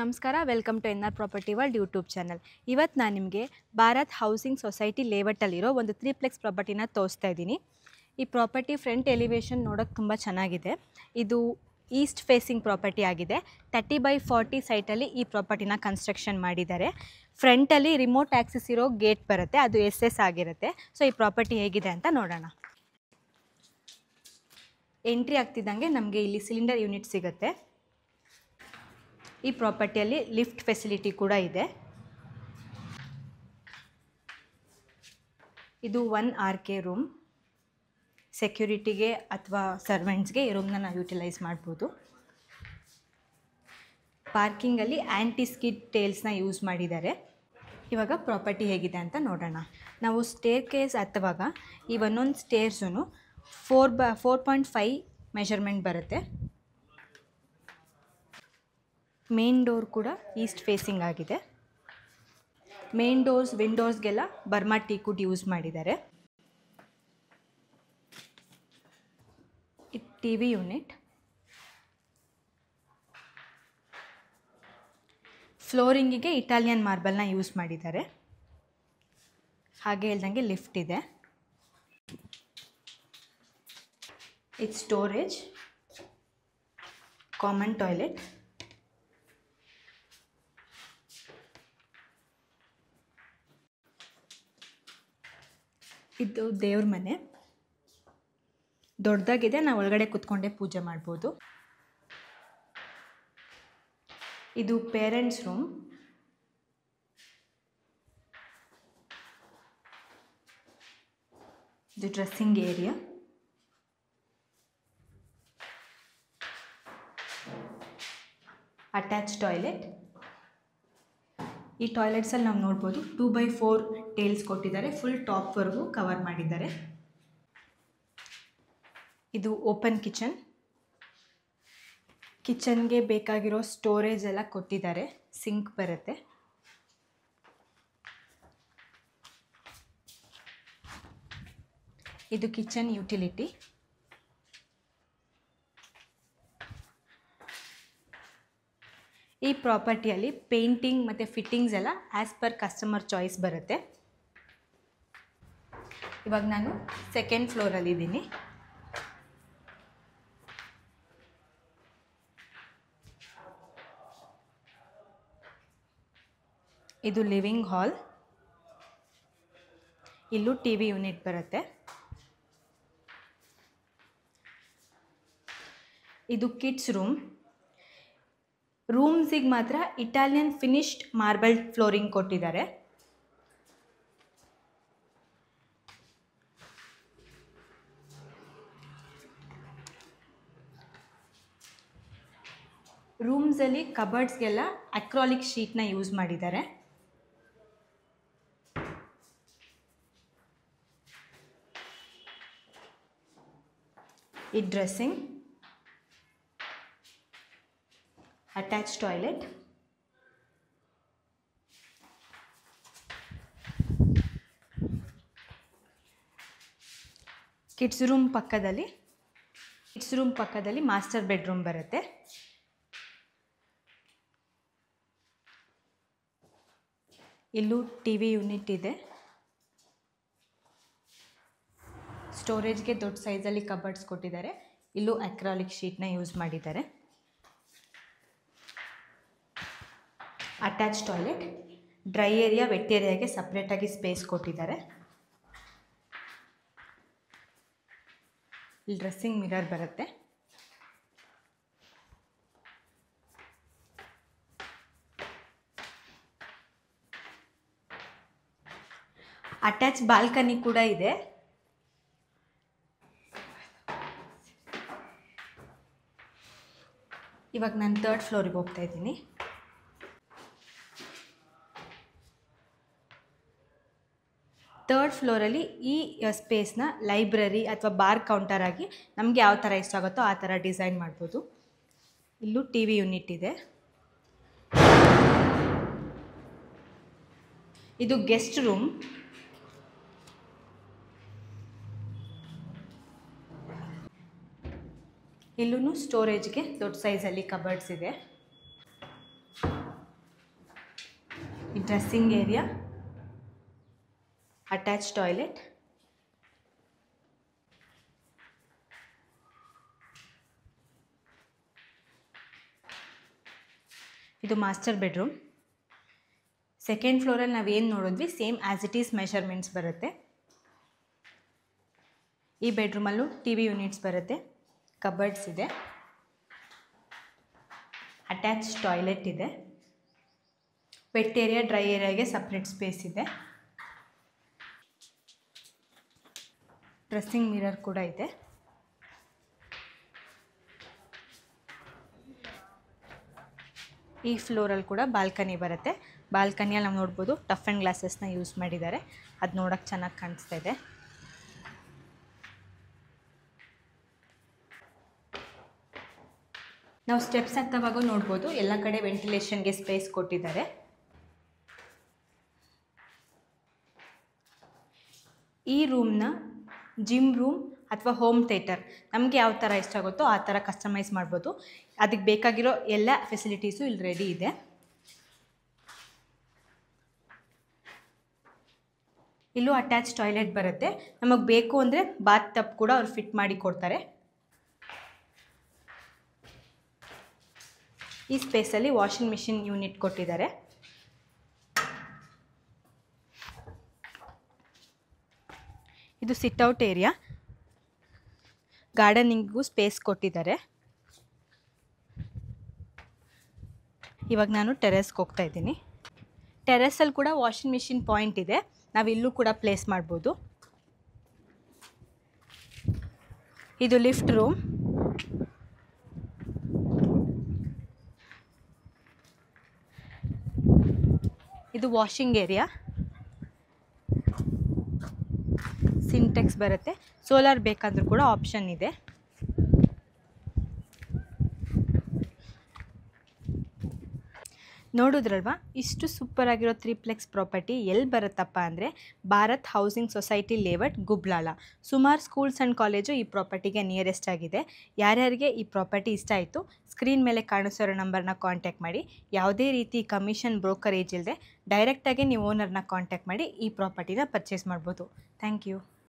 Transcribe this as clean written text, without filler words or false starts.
ನಮಸ್ಕಾರ, welcome to NR property world YouTube channel. ಇವತ್ತು ನಾನು ನಿಮಗೆ ಭಾರತ್ ಹೌಸಿಂಗ್ ಸೊಸೈಟಿ ಲೇಔಟಲ್ಲಿರೋ ಒಂದು 3ಪ್ಲೆಕ್ಸ್ ಪ್ರಾಪರ್ಟಿನ ತೋರಿಸ್ತಾ ಇದ್ದೀನಿ. ಈ ಪ್ರಾಪರ್ಟಿ ಫ್ರಂಟ್ ಎಲಿವೇಶನ್ ನೋಡೋಕ್ಕೆ ತುಂಬ ಚೆನ್ನಾಗಿದೆ. ಇದು ಈಸ್ಟ್ ಫೇಸಿಂಗ್ ಪ್ರಾಪರ್ಟಿ ಆಗಿದೆ. 30/40 ಸೈಟಲ್ಲಿ ಈ ಪ್ರಾಪರ್ಟಿನ ಕನ್ಸ್ಟ್ರಕ್ಷನ್ ಮಾಡಿದ್ದಾರೆ. ಫ್ರಂಟಲ್ಲಿ ರಿಮೋಟ್ ಆ್ಯಕ್ಸಸ್ ಇರೋ ಗೇಟ್ ಬರುತ್ತೆ, ಅದು SS ಆಗಿರುತ್ತೆ. ಸೊ ಈ ಪ್ರಾಪರ್ಟಿ ಹೇಗಿದೆ ಅಂತ ನೋಡೋಣ. ಎಂಟ್ರಿ ಆಗ್ತಿದ್ದಂಗೆ ನಮಗೆ ಇಲ್ಲಿ ಸಿಲಿಂಡರ್ ಯೂನಿಟ್ ಸಿಗುತ್ತೆ. ಈ ಪ್ರಾಪರ್ಟಿಯಲ್ಲಿ ಲಿಫ್ಟ್ ಫೆಸಿಲಿಟಿ ಕೂಡ ಇದೆ. ಇದು 1 RK ರೂಮ್. ಸೆಕ್ಯೂರಿಟಿಗೆ ಅಥವಾ ಸರ್ವೆಂಟ್ಸ್ಗೆ ಈ ರೂಮ್ನ ನಾವು ಯೂಟಿಲೈಸ್ ಮಾಡ್ಬೋದು. ಪಾರ್ಕಿಂಗಲ್ಲಿ ಆ್ಯಂಟಿ ಸ್ಕಿಡ್ ಟೇಲ್ಸ್ನ ಯೂಸ್ ಮಾಡಿದ್ದಾರೆ. ಇವಾಗ ಪ್ರಾಪರ್ಟಿ ಹೇಗಿದೆ ಅಂತ ನೋಡೋಣ. ನಾವು ಸ್ಟೇರ್ ಕೇಸ್ ಹತ್ತುವಾಗ ಈ ಒಂದೊಂದು ಸ್ಟೇರ್ಸೂ 4.5 ಮೆಷರ್ಮೆಂಟ್ ಬರುತ್ತೆ. ಮೇನ್ ಡೋರ್ ಕೂಡ ಈಸ್ಟ್ ಫೇಸಿಂಗ್ ಆಗಿದೆ. ಮೇನ್ ಡೋರ್ಸ್ ವಿಂಡೋಸ್ಗೆಲ್ಲ ಬರ್ಮಾ ಟೀಕುಡ್ ಯೂಸ್ ಮಾಡಿದ್ದಾರೆ. ಇದು TV ಯೂನಿಟ್. ಫ್ಲೋರಿಂಗಿಗೆ ಇಟಾಲಿಯನ್ ಮಾರ್ಬಲ್ನ ಯೂಸ್ ಮಾಡಿದ್ದಾರೆ. ಹಾಗೆ ಹೇಳ್ದಂಗೆ ಲಿಫ್ಟ್ ಇದೆ. ಇದು ಸ್ಟೋರೇಜ್, ಕಾಮನ್ ಟಾಯ್ಲೆಟ್. ಇದು ದೇವ್ರ ಮನೆ, ದೊಡ್ಡದಾಗಿದೆ. ನಾವು ಒಳಗಡೆ ಕೂತ್ಕೊಂಡೆ ಪೂಜೆ ಮಾಡ್ಬೋದು. ಇದು ಪೇರೆಂಟ್ಸ್ ರೂಮ್. ಇದು ಡ್ರೆಸ್ಸಿಂಗ್ ಏರಿಯಾ. Attach toilet. ಈ ಟಾಯ್ಲೆಟ್ಸಲ್ಲಿ ನಾವು ನೋಡ್ಬೋದು 2/4 ಟೇಲ್ಸ್ ಕೊಟ್ಟಿದ್ದಾರೆ. ಫುಲ್ ಟಾಪ್ವರೆಗೂ ಕವರ್ ಮಾಡಿದ್ದಾರೆ. ಇದು ಓಪನ್ ಕಿಚನ್. ಕಿಚನ್ಗೆ ಬೇಕಾಗಿರೋ ಸ್ಟೋರೇಜ್ ಎಲ್ಲ ಕೊಟ್ಟಿದ್ದಾರೆ. ಸಿಂಕ್ ಬರುತ್ತೆ. ಇದು ಕಿಚನ್ ಯುಟಿಲಿಟಿ. ಈ ಪ್ರಾಪರ್ಟಿಯಲ್ಲಿ ಪೇಂಟಿಂಗ್ ಮತ್ತು ಫಿಟ್ಟಿಂಗ್ಸ್ ಎಲ್ಲ ಆ್ಯಸ್ ಪರ್ ಕಸ್ಟಮರ್ ಚಾಯ್ಸ್ ಬರುತ್ತೆ. ಇವಾಗ ನಾನು ಸೆಕೆಂಡ್ ಫ್ಲೋರಲ್ಲಿದ್ದೀನಿ. ಇದು ಲಿವಿಂಗ್ ಹಾಲ್. ಇಲ್ಲೂ TV ಯೂನಿಟ್ ಬರುತ್ತೆ. ಇದು ಕಿಡ್ಸ್ ರೂಮ್. ರೂಮ್ಸಿಗೆ ಮಾತ್ರ ಇಟಾಲಿಯನ್ ಫಿನಿಶ್ಡ್ ಮಾರ್ಬಲ್ ಫ್ಲೋರಿಂಗ್ ಕೊಟ್ಟಿದ್ದಾರೆ. ರೂಮ್ಸಲ್ಲಿ ಕಬರ್ಡ್ಸ್ಗೆಲ್ಲ ಅಕ್ರಾಲಿಕ್ ಶೀಟ್ನ ಯೂಸ್ ಮಾಡಿದ್ದಾರೆ. ಈ dressing, attach toilet. Kids room ಪಕ್ಕದಲ್ಲಿ ಮಾಸ್ಟರ್ ಬೆಡ್ರೂಮ್ ಬರುತ್ತೆ. ಇಲ್ಲೂ TV ಯೂನಿಟ್ ಇದೆ. ಸ್ಟೋರೇಜ್ಗೆ ದೊಡ್ಡ ಸೈಜಲ್ಲಿ ಕಬರ್ಡ್ಸ್ ಕೊಟ್ಟಿದ್ದಾರೆ. ಇಲ್ಲೂ ಅಕ್ರಾಲಿಕ್ ಶೀಟ್ನ ಯೂಸ್ ಮಾಡಿದ್ದಾರೆ. Attach toilet. Dry area, wet ಏರಿಯಾಗೆ ಸಪ್ರೇಟಾಗಿ ಸ್ಪೇಸ್ ಕೊಟ್ಟಿದ್ದಾರೆ. ಇಲ್ಲಿ ಡ್ರೆಸ್ಸಿಂಗ್ ಮಿರರ್ ಬರುತ್ತೆ. ಅಟ್ಯಾಚ್ ಬಾಲ್ಕನಿ ಕೂಡ ಇದೆ. ಇವಾಗ ನಾನು 3rd ಫ್ಲೋರಿಗೆ ಹೋಗ್ತಾ ಇದ್ದೀನಿ. ಥರ್ಡ್ ಫ್ಲೋರಲ್ಲಿ ಈ ಸ್ಪೇಸ್ನ ಲೈಬ್ರರಿ ಅಥವಾ ಬಾರ್ ಕೌಂಟರ್ ಆಗಿ ನಮಗೆ ಯಾವ ಥರ ಇಷ್ಟ ಆಗುತ್ತೋ ಆ ಥರ ಡಿಸೈನ್ ಮಾಡ್ಬೋದು. ಇಲ್ಲೂ ಟಿ ವಿ ಯೂನಿಟ್ ಇದೆ. ಇದು ಗೆಸ್ಟ್ ರೂಮ್. ಇಲ್ಲೂ ಸ್ಟೋರೇಜ್ಗೆ ದೊಡ್ಡ ಸೈಜಲ್ಲಿ ಕಬರ್ಡ್ಸ್ ಇದೆ. ಈ ಡ್ರೆಸ್ಸಿಂಗ್ ಏರಿಯಾ, ಅಟ್ಯಾಚ್ ಟಾಯ್ಲೆಟ್, ಇದು ಮಾಸ್ಟರ್ ಬೆಡ್ರೂಮ್. ಸೆಕೆಂಡ್ ಫ್ಲೋರಲ್ಲಿ ನಾವೇನು ನೋಡಿದ್ವಿ same as it is measurements ಬರುತ್ತೆ. ಈ ಬೆಡ್ರೂಮಲ್ಲೂ ಟಿ ವಿ ಯೂನಿಟ್ಸ್ ಬರುತ್ತೆ, ಕಬರ್ಡ್ಸ್ ಇದೆ, ಅಟ್ಯಾಚ್ ಟಾಯ್ಲೆಟ್ ಇದೆ, ವೆಟ್ ಏರಿಯಾ ಡ್ರೈ ಏರಿಯಾಗೆ ಸಪ್ರೇಟ್ ಸ್ಪೇಸ್ ಇದೆ, ಡ್ರೆಸ್ಸಿಂಗ್ ಮಿರರ್ ಕೂಡ ಇದೆ. ಈ ಫ್ಲೋರಲ್ಲಿ ಕೂಡ ಬಾಲ್ಕನಿ ಬರುತ್ತೆ. ಬಾಲ್ಕನಿಯಲ್ಲಿ ನಾವು ನೋಡ್ಬೋದು ಟಫ್ ಆ್ಯಂಡ್ ಗ್ಲಾಸಸ್ನ ಯೂಸ್ ಮಾಡಿದ್ದಾರೆ, ಅದು ನೋಡೋಕ್ಕೆ ಚೆನ್ನಾಗಿ ಕಾಣಿಸ್ತಾ ಇದೆ. ನಾವು ಸ್ಟೆಪ್ಸ್ ಹತ್ತುವಾಗ ನೋಡ್ಬೋದು ಎಲ್ಲ ಕಡೆ ವೆಂಟಿಲೇಷನ್ಗೆ ಸ್ಪೇಸ್ ಕೊಟ್ಟಿದ್ದಾರೆ. ಈ ರೂಮ್ನ ಜಿಮ್ ರೂಮ್ ಅಥವಾ ಹೋಮ್ ಥಿಯೇಟರ್ ನಮಗೆ ಯಾವ ಥರ ಇಷ್ಟ ಆಗುತ್ತೋ ಆ ಥರ ಕಸ್ಟಮೈಸ್ ಮಾಡ್ಬೋದು. ಅದಕ್ಕೆ ಬೇಕಾಗಿರೋ ಎಲ್ಲ ಫೆಸಿಲಿಟೀಸು ಇಲ್ಲಿ ರೆಡಿ ಇದೆ. ಇಲ್ಲೂ ಅಟ್ಯಾಚ್ ಟಾಯ್ಲೆಟ್ ಬರುತ್ತೆ. ನಮಗೆ ಬೇಕು ಅಂದರೆ ಬಾತ್ ಟಬ್ ಕೂಡ ಅವ್ರು ಫಿಟ್ ಮಾಡಿ ಕೊಡ್ತಾರೆ. ಈ ಸ್ಪೇಸಲ್ಲಿ ವಾಷಿಂಗ್ ಮಿಷಿನ್ ಯೂನಿಟ್ ಕೊಟ್ಟಿದ್ದಾರೆ. ಇದು ಸಿಟ್ಔಟ್ ಏರಿಯಾ, ಗಾರ್ಡನಿಂಗಿಗೂ ಸ್ಪೇಸ್ ಕೊಟ್ಟಿದ್ದಾರೆ. ಇವಾಗ ನಾನು ಟೆರೆಸ್ಗೆ ಹೋಗ್ತಾ ಇದ್ದೀನಿ. ಟೆರೆಸಲ್ಲಿ ಕೂಡ ವಾಷಿಂಗ್ ಮಿಷಿನ್ ಪಾಯಿಂಟ್ ಇದೆ, ನಾವು ಇಲ್ಲೂ ಕೂಡ ಪ್ಲೇಸ್ ಮಾಡ್ಬೋದು. ಇದು ಲಿಫ್ಟ್ ರೂಮ್. ಇದು ವಾಷಿಂಗ್ ಏರಿಯಾ, ಸಿಂಟೆಕ್ಸ್ ಬರುತ್ತೆ. ಸೋಲಾರ್ ಬೇಕಾದರೂ ಕೂಡ ಆಪ್ಷನ್ ಇದೆ. ನೋಡಿದ್ರಲ್ವಾ, ಇಷ್ಟು ಸೂಪರಾಗಿರೋ ತ್ರೀಪ್ಲೆಕ್ಸ್ ಪ್ರಾಪರ್ಟಿ ಎಲ್ಲಿ ಬರುತ್ತಪ್ಪ ಅಂದರೆ ಭಾರತ್ ಹೌಸಿಂಗ್ ಸೊಸೈಟಿ ಲೇಔಟ್, ಗುಬ್ಲಾಳ. ಸುಮಾರು ಸ್ಕೂಲ್ಸ್ ಆ್ಯಂಡ್ ಕಾಲೇಜು ಈ ಪ್ರಾಪರ್ಟಿಗೆ ನಿಯರೆಸ್ಟ್ ಆಗಿದೆ. ಯಾರ್ಯಾರಿಗೆ ಈ ಪ್ರಾಪರ್ಟಿ ಇಷ್ಟ ಆಯಿತು, ಸ್ಕ್ರೀನ್ ಮೇಲೆ ಕಾಣಿಸೋ ನಂಬರ್ನ ಕಾಂಟ್ಯಾಕ್ಟ್ ಮಾಡಿ. ಯಾವುದೇ ರೀತಿ ಕಮಿಷನ್, ಬ್ರೋಕರೇಜ್ ಇಲ್ಲದೆ ಡೈರೆಕ್ಟಾಗಿ ನೀವು ಓನರ್ನ ಕಾಂಟ್ಯಾಕ್ಟ್ ಮಾಡಿ ಈ ಪ್ರಾಪರ್ಟಿನ ಪರ್ಚೇಸ್ ಮಾಡ್ಬೋದು. Thank you.